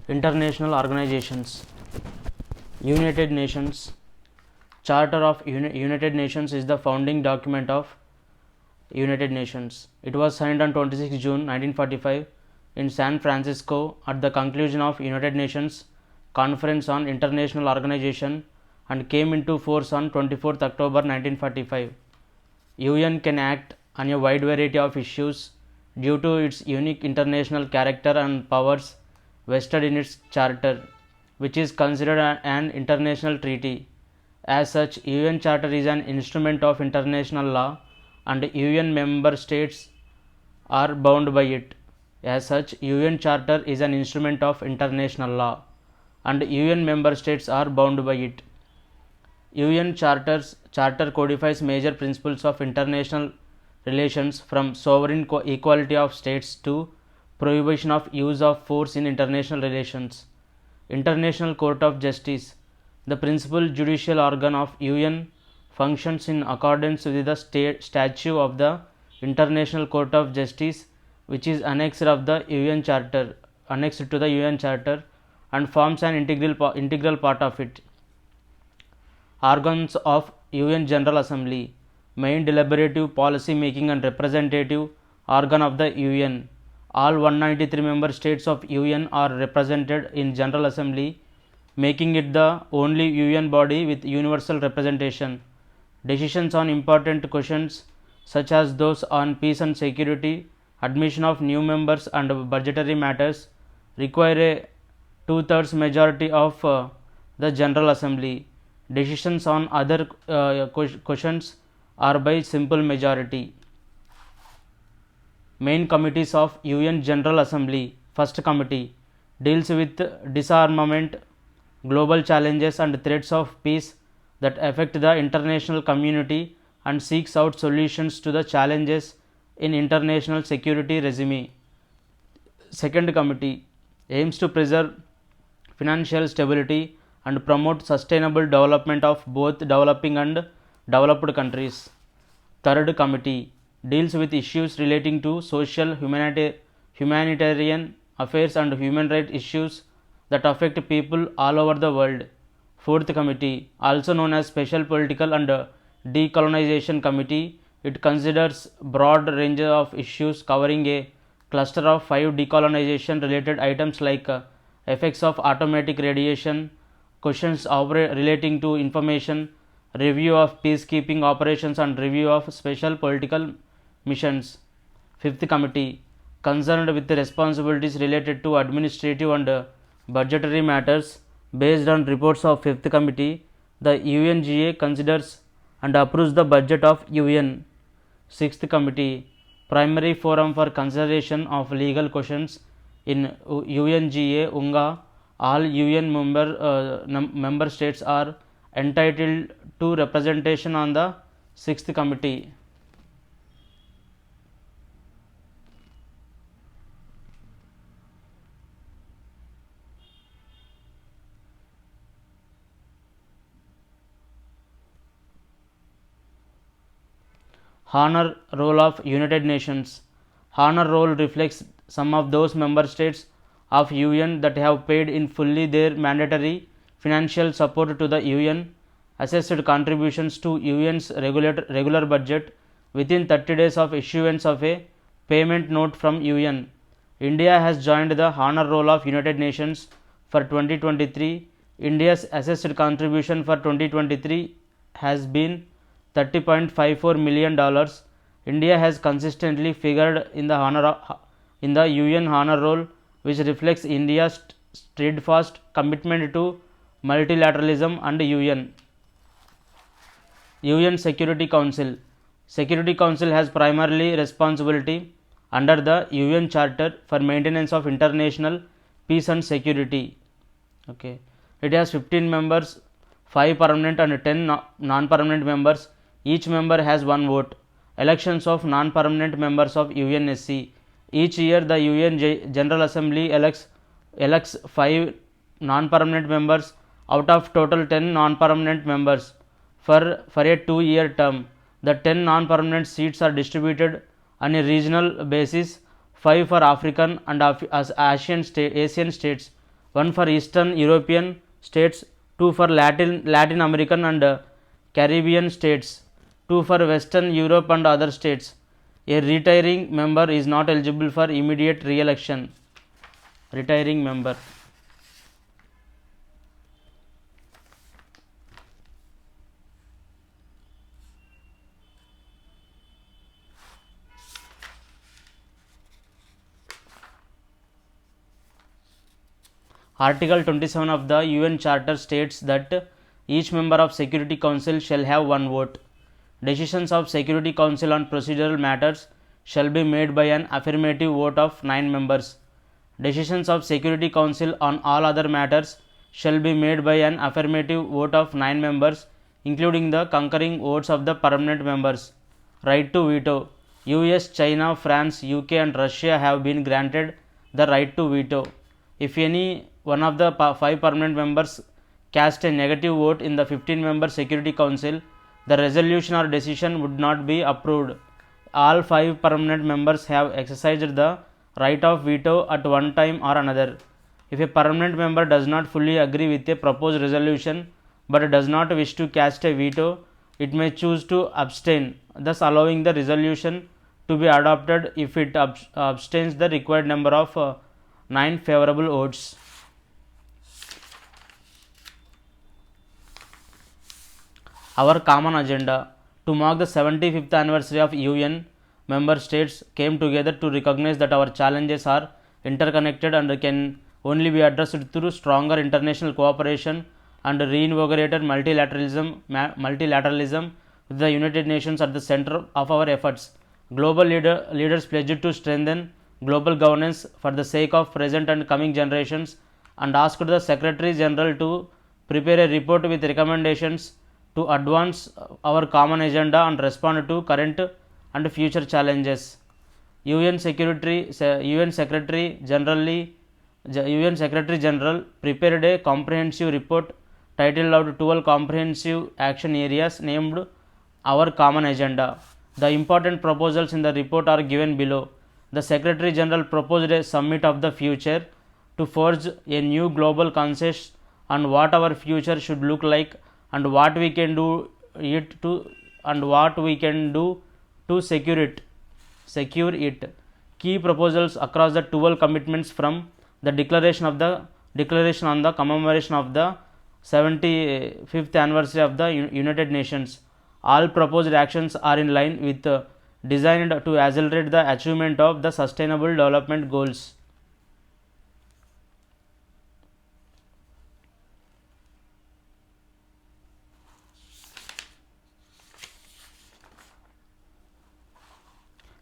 International organizations. United Nations. Charter of United Nations is the founding document of United Nations. It was signed on 26 June 1945 in San Francisco at the conclusion of United Nations Conference on International Organization and came into force on 24th October 1945. UN can act on a wide variety of issues due to its unique international character and powers vested in its charter, which is considered an international treaty. As such, UN Charter is an instrument of international law and UN member states are bound by it. As such, UN Charter is an instrument of international law and UN member states are bound by it. UN Charter codifies major principles of international relations from sovereign equality of states to prohibition of use of force in international relations. International Court of Justice. The principal judicial organ of UN functions in accordance with the statute of the International Court of Justice, which is annexed to the UN Charter and forms an integral part of it. Organs of UN General Assembly. Main deliberative, policy making and representative organ of the UN. All 193 member states of UN are represented in General Assembly, making it the only UN body with universal representation. Decisions on important questions such as those on peace and security, admission of new members and budgetary matters require a 2/3 majority of the General Assembly. Decisions on other questions are by simple majority. Main committees of UN General Assembly. First committee deals with disarmament, global challenges and threats of peace that affect the international community and seeks out solutions to the challenges in international security regime. Second committee aims to preserve financial stability and promote sustainable development of both developing and developed countries. Third committee deals with issues relating to social, humanitarian affairs and human rights issues that affect people all over the world. Fourth committee, also known as Special Political and Decolonization Committee, it considers broad range of issues covering a cluster of 5 decolonization related items like effects of atomic radiation, questions relating to information, review of peacekeeping operations and review of special political missions. Fifth committee, concerned with the responsibilities related to administrative and budgetary matters. Based on reports of fifth committee, the UNGA considers and approves the budget of UN. Sixth committee, primary forum for consideration of legal questions in UNGA UNGA. All UN member states are entitled to representation on the sixth committee. Honor roll of United Nations. Honor roll reflects some of those member states of UN that have paid in fully their mandatory financial support to the UN assessed contributions to UN's regular budget within 30 days of issuance of a payment note from UN. India has joined the Honor roll of United Nations for 2023. India's assessed contribution for 2023 has been $30.54 million. India has consistently figured in the UN Honor Roll, which reflects India's steadfast commitment to multilateralism and UN. UN Security Council. Security Council has primarily responsibility under the UN Charter for maintenance of international peace and security. Okay, it has 15 members, 5 permanent and 10 non-permanent members. Each member has one vote. Elections of non-permanent members of UNSC. Each year the UN General Assembly elects 5 non-permanent members out of total 10 non-permanent members for a 2-year term. The 10 non-permanent seats are distributed on a regional basis, 5 for African and Asian states 1 for Eastern European states, 2 for Latin American and Caribbean states, 2 for Western Europe and other states. A retiring member is not eligible for immediate re-election. Retiring member. Article 27 of the UN Charter states that each member of Security Council shall have one vote. Decisions of Security Council on procedural matters shall be made by an affirmative vote of 9 members. Decisions of Security Council on all other matters shall be made by an affirmative vote of 9 members, including the concurring votes of the permanent members. Right to veto. US, China, France, UK and Russia have been granted the right to veto. If any one of the 5 permanent members cast a negative vote in the 15-member Security Council, the resolution or decision would not be approved. All 5 permanent members have exercised the right of veto at one time or another. If a permanent member does not fully agree with a proposed resolution but does not wish to cast a veto, it may choose to abstain, thus allowing the resolution to be adopted if it abstains the required number of 9 favorable votes. Our common agenda. To mark the 75th anniversary of UN, member states came together to recognize that our challenges are interconnected and can only be addressed through stronger international cooperation and reinvigorated multilateralism with the United Nations at the center of our efforts. Global leaders pledged to strengthen global governance for the sake of present and coming generations and asked the Secretary General to prepare a report with recommendations to advance our common agenda and respond to current and future challenges. UN Secretary General prepared a comprehensive report titled 12 Comprehensive Action Areas named Our Common Agenda. The important proposals in the report are given below. The Secretary General proposed a summit of the future to forge a new global consensus on what our future should look like and what we can do to secure it. Key proposals across the 12 commitments from the declaration on the commemoration of the 75th anniversary of the United Nations. All proposed actions are in line with designed to accelerate the achievement of the Sustainable Development Goals.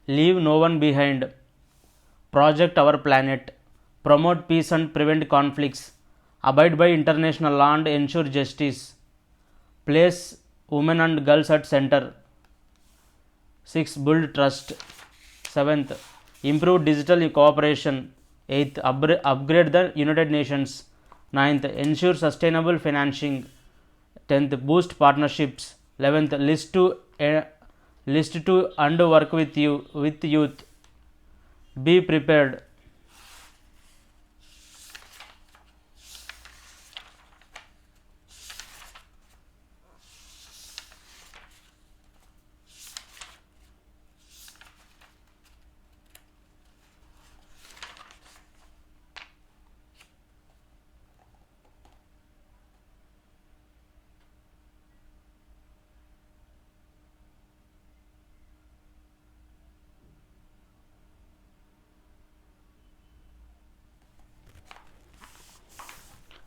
Leave no one behind. Protect our planet. Promote peace and prevent conflicts. Abide by international law and ensure justice. Place women and girls at center. 6. Build trust. 7th. Improve digital cooperation. 8th. Upgrade the United Nations. 9th. Ensure sustainable financing. 10th. Boost partnerships. 11th. List to and work with youth. Be prepared.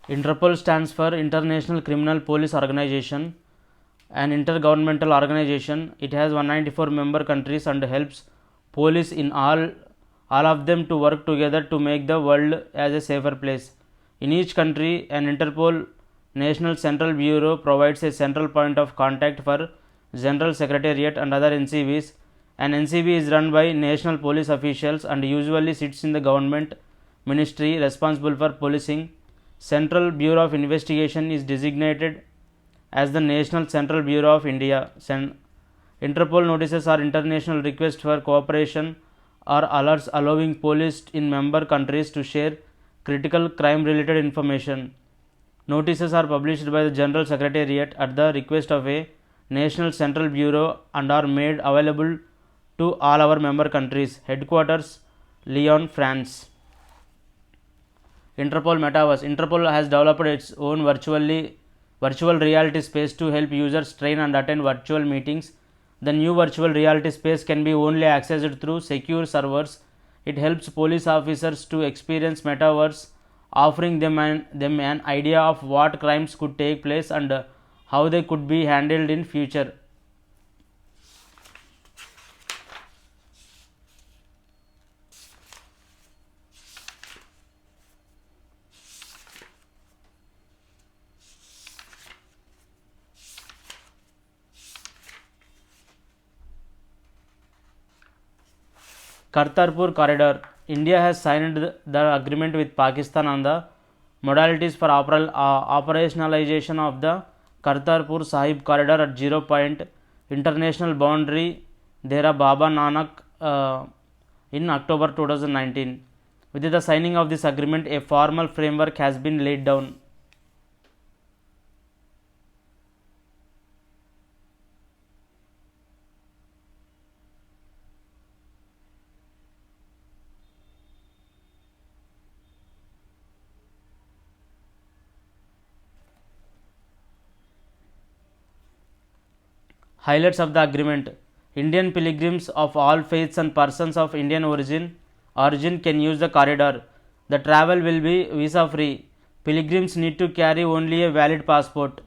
Interpol stands for International Criminal Police Organization, an intergovernmental organization. It has 194 member countries and helps police in all of them to work together to make the world as a safer place. In each country, an Interpol National Central Bureau provides a central point of contact for General Secretariat and other NCBs. An NCB is run by national police officials and usually sits in the government ministry responsible for policing. Central Bureau of Investigation is designated as the National Central Bureau of India. Interpol notices are international requests for cooperation or alerts allowing police in member countries to share critical crime related information. Notices are published by the General Secretariat at the request of a National Central Bureau and are made available to all our member countries. Headquarters Lyon, France. Interpol Metaverse. Interpol has developed its own virtual reality space to help users train and attend virtual meetings. The new virtual reality space can be only accessed through secure servers. It helps police officers to experience metaverse, offering them an idea of what crimes could take place and how they could be handled in future. Kartarpur Corridor. India has signed the agreement with Pakistan on the modalities for operationalization of the Kartarpur Sahib Corridor at 0 point international boundary Dera Baba Nanak in October 2019. With the signing of this agreement, a formal framework has been laid down. Highlights of the agreement. Indian pilgrims of all faiths and persons of Indian origin can use the corridor. The travel will be visa free. Pilgrims need to carry only a valid passport.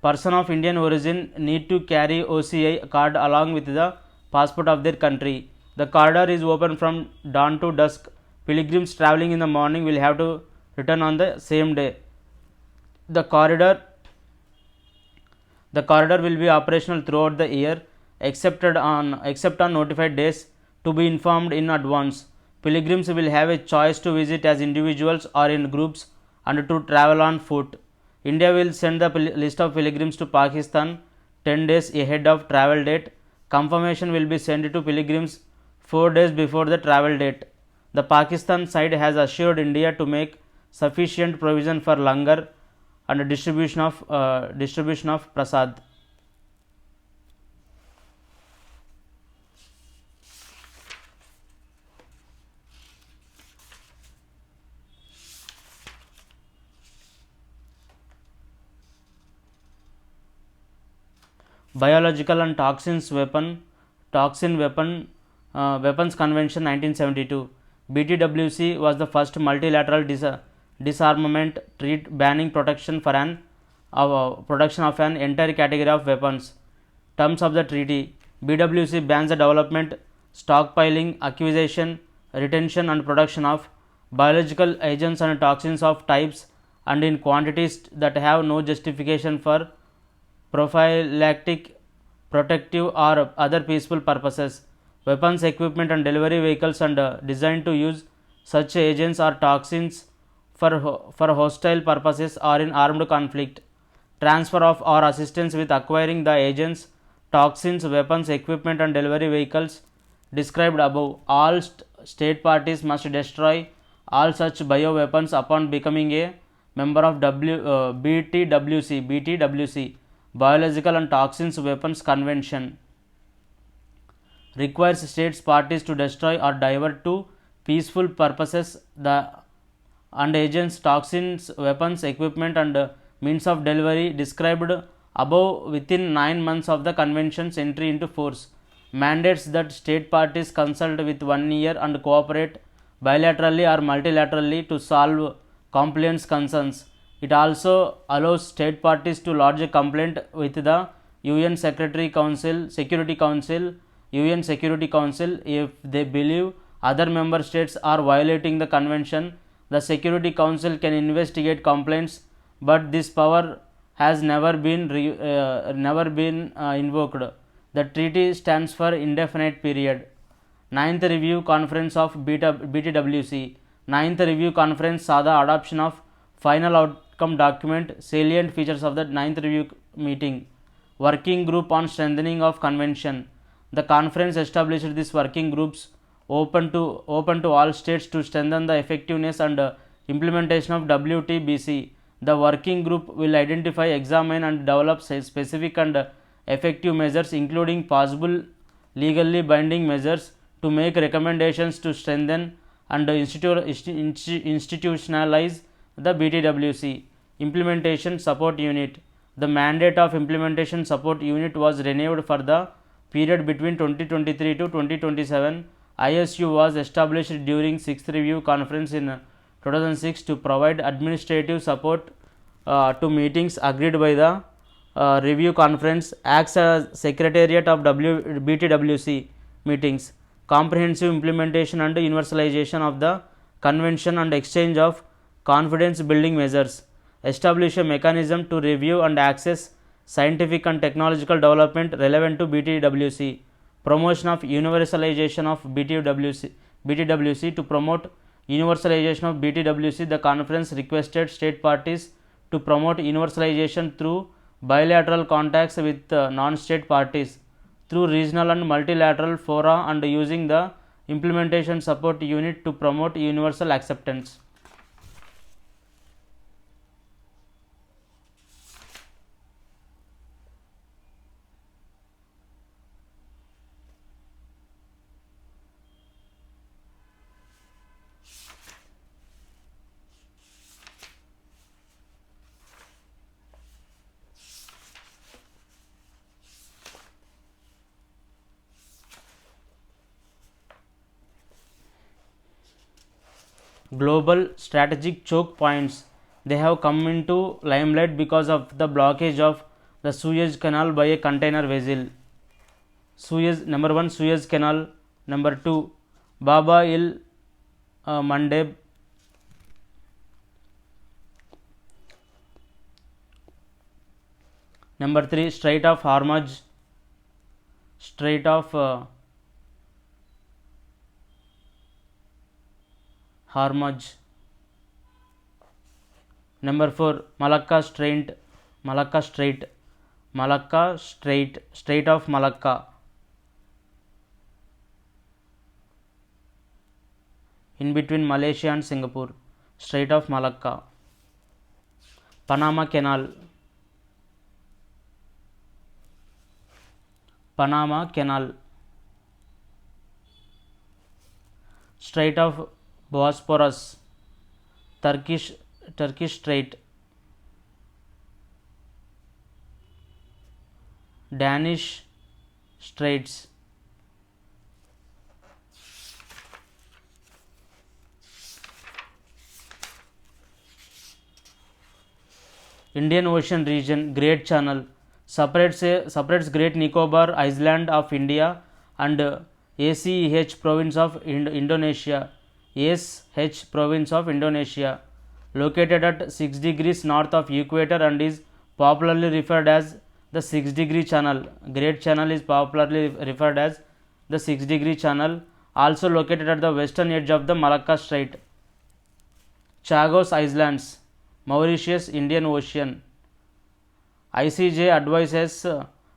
Person of Indian origin need to carry OCI card along with the passport of their country. The corridor is open from dawn to dusk. Pilgrims traveling in the morning will have to return on the same day. The corridor will be operational throughout the year except on notified days to be informed in advance. Pilgrims will have a choice to visit as individuals or in groups and to travel on foot. India will send the list of pilgrims to Pakistan 10 days ahead of travel date. Confirmation will be sent to pilgrims 4 days before the travel date. The Pakistan side has assured India to make sufficient provision for langar and distribution of prasad. Biological and Toxin Weapons Convention 1972. BTWC was the first multilateral disarmament treaty banning production of an entire category of weapons. Terms of the treaty. BWC bans the development, stockpiling, acquisition, retention and production of biological agents and toxins of types and in quantities that have no justification for prophylactic, protective or other peaceful purposes. Weapons, equipment and delivery vehicles and designed to use such agents or toxins for hostile purposes or in armed conflict. Transfer of or assistance with acquiring the agents, toxins, weapons, equipment and delivery vehicles described above. All state parties must destroy all such bioweapons upon becoming a member of BTWC Biological and Toxins Weapons Convention. Requires states parties to destroy or divert to peaceful purposes the agents, toxins, weapons, equipment and means of delivery described above within 9 months of the convention's entry into force. Mandates that state parties consult with 1 year and cooperate bilaterally or multilaterally to solve compliance concerns. It also allows state parties to lodge a complaint with the UN Security Council if they believe other member states are violating the convention. The Security Council can investigate complaints, but this power has never been invoked. The treaty stands for indefinite period. 9th Review Conference of BTWC. 9th Review Conference saw the adoption of final outcome document, salient features of the 9th Review meeting. Working Group on Strengthening of Convention. The conference established these working groups open to all states to strengthen the effectiveness and Implementation of WTBC. The working group will identify, examine and develop specific and effective measures, including possible legally binding measures, to make recommendations to strengthen and institutionalize the BTWC. Implementation Support Unit. The mandate of Implementation Support Unit was renewed for the period between 2023 to 2027. ISU was established during 6th Review Conference in 2006 to provide administrative support to meetings agreed by the Review Conference, acts as Secretariat of BTWC meetings, comprehensive implementation and universalization of the Convention and exchange of confidence building measures, establish a mechanism to review and access scientific and technological development relevant to BTWC, promotion of universalization of BTWC. To promote universalization of BTWC, the conference requested state parties to promote universalization through bilateral contacts with non-state parties, through regional and multilateral fora, and using the Implementation Support Unit to promote universal acceptance. Global strategic choke points. They have come into limelight because of the blockage of the Suez Canal by a container vessel. Number 1, Suez Canal. Number 2, Baba el Mandeb. Number 3, Strait of Hormuz. Strait of Hormuz. Number 4, Malacca Strait. Strait of Malacca, in between Malaysia and Singapore. Strait of Malacca. Panama Canal. Strait of Bosphorus, Turkish Strait. Danish Straits. Indian Ocean region. Great Channel separates Great Nicobar Island of India and ACH province of Indonesia. Located at 6 degrees north of equator and is popularly referred as the 6-degree channel. Great Channel is popularly referred as the 6-degree channel, also located at the western edge of the Malacca Strait. Chagos Islands, Mauritius, Indian Ocean. ICJ advises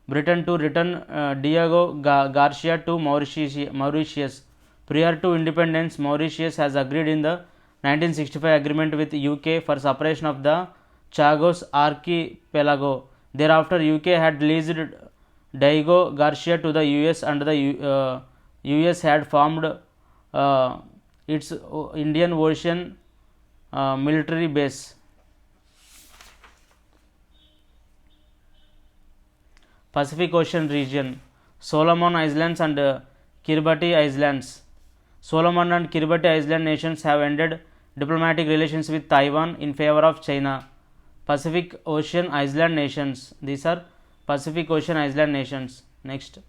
Britain to return Diego Garcia to Mauritius. Prior to independence, Mauritius has agreed in the 1965 agreement with UK for separation of the Chagos archipelago. Thereafter, UK had leased Diego Garcia to the US, and the US had formed its Indian Ocean military base. Pacific Ocean region. Solomon Islands and Kiribati Islands. Solomon and Kiribati Island nations have ended diplomatic relations with Taiwan in favor of China. Pacific Ocean Island nations. These are Pacific Ocean Island nations. Next,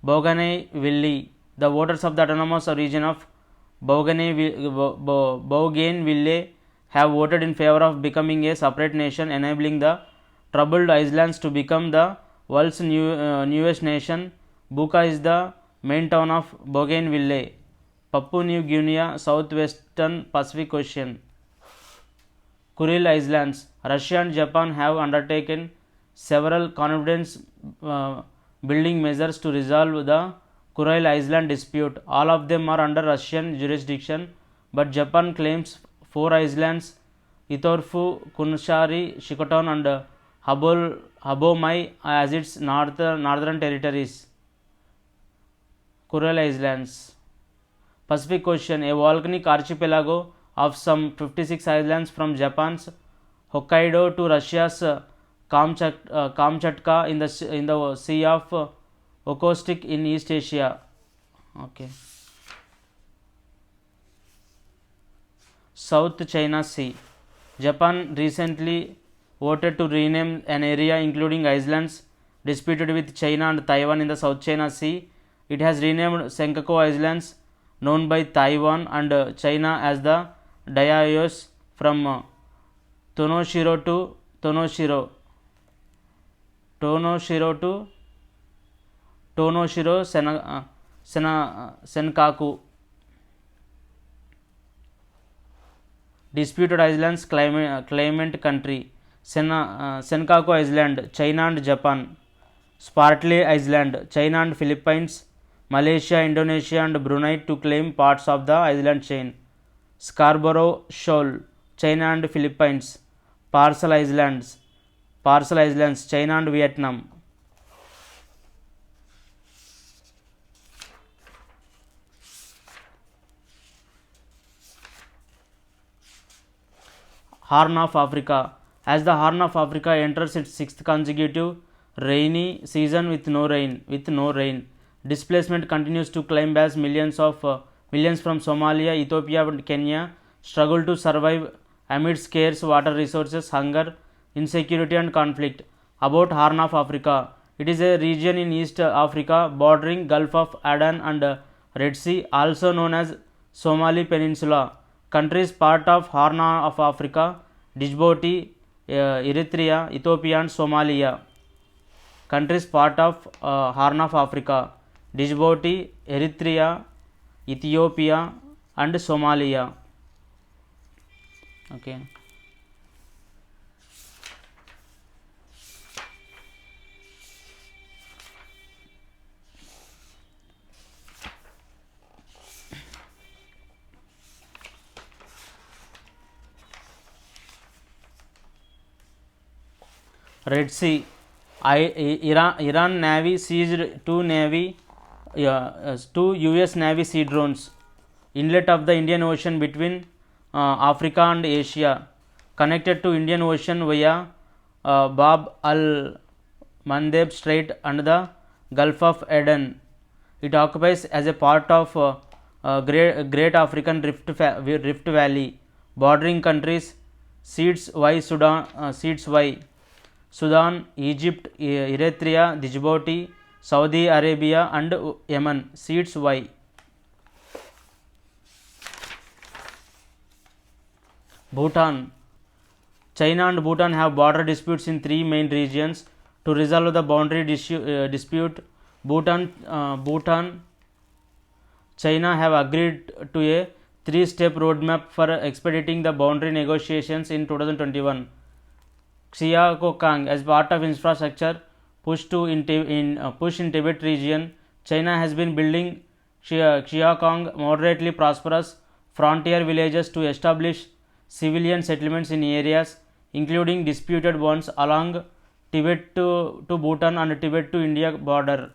Bougainville. The voters of the autonomous region of Bougainville have voted in favor of becoming a separate nation, enabling the troubled islands to become the world's newest nation. Buka is the main town of Bougainville, Papua New Guinea, southwestern Pacific Ocean. Kuril Islands. Russia and Japan have undertaken several confidence building measures to resolve the Kuril Island dispute. All of them are under Russian jurisdiction. but Japan claims 4 islands: Itorfu, Kunshari, Shikotan, and Habomai as its northern territories. Kuril Islands. Pacific Ocean, a volcanic archipelago of some 56 islands from Japan's Hokkaido to Russia's Kamchatka in the Sea of Okhotsk in East Asia. Okay. South China Sea. Japan recently voted to rename an area including islands disputed with China and Taiwan in the South China Sea. It has renamed Senkaku Islands, known by Taiwan and China as the Diaoyos, from Tonoshiro to Tonoshiro Senkaku. Disputed islands claimant country: Senkaku Island, China and Japan; Spratly Island, China and Philippines; Malaysia, Indonesia and Brunei to claim parts of the island chain; Scarborough Shoal, China and Philippines; Parcel Islands, China and Vietnam. Horn of Africa. As the Horn of Africa enters its 6th consecutive rainy season with no rain, displacement continues to climb as millions from Somalia, Ethiopia and Kenya struggle to survive amid scarce water resources, hunger, insecurity and conflict. About Horn of Africa. It is a region in East Africa bordering Gulf of Aden and Red Sea, also known as Somali Peninsula. Countries part of Horn of Africa: Djibouti, Eritrea, Ethiopia and Somalia. Countries part of Horn of Africa: Djibouti, Eritrea, Ethiopia and Somalia. Okay. Red Sea. Iran Navy seized two US Navy sea drones. Inlet of the Indian Ocean between Africa and Asia, connected to Indian Ocean via Bab al Mandeb Strait and the Gulf of Aden. It occupies as a part of Great African Rift Valley, bordering countries Seats Y, Sudan, Egypt, Eritrea, Djibouti, Saudi Arabia and Yemen. Seats Y. Bhutan. China and Bhutan have border disputes in 3 main regions. To resolve the boundary dispute, Bhutan, China have agreed to a 3-step roadmap for expediting the boundary negotiations in 2021. Xiaokang, as part of infrastructure push in Tibet region, China has been building Xiaokang moderately prosperous frontier villages to establish civilian settlements in areas including disputed ones along Tibet to Bhutan and Tibet to India border.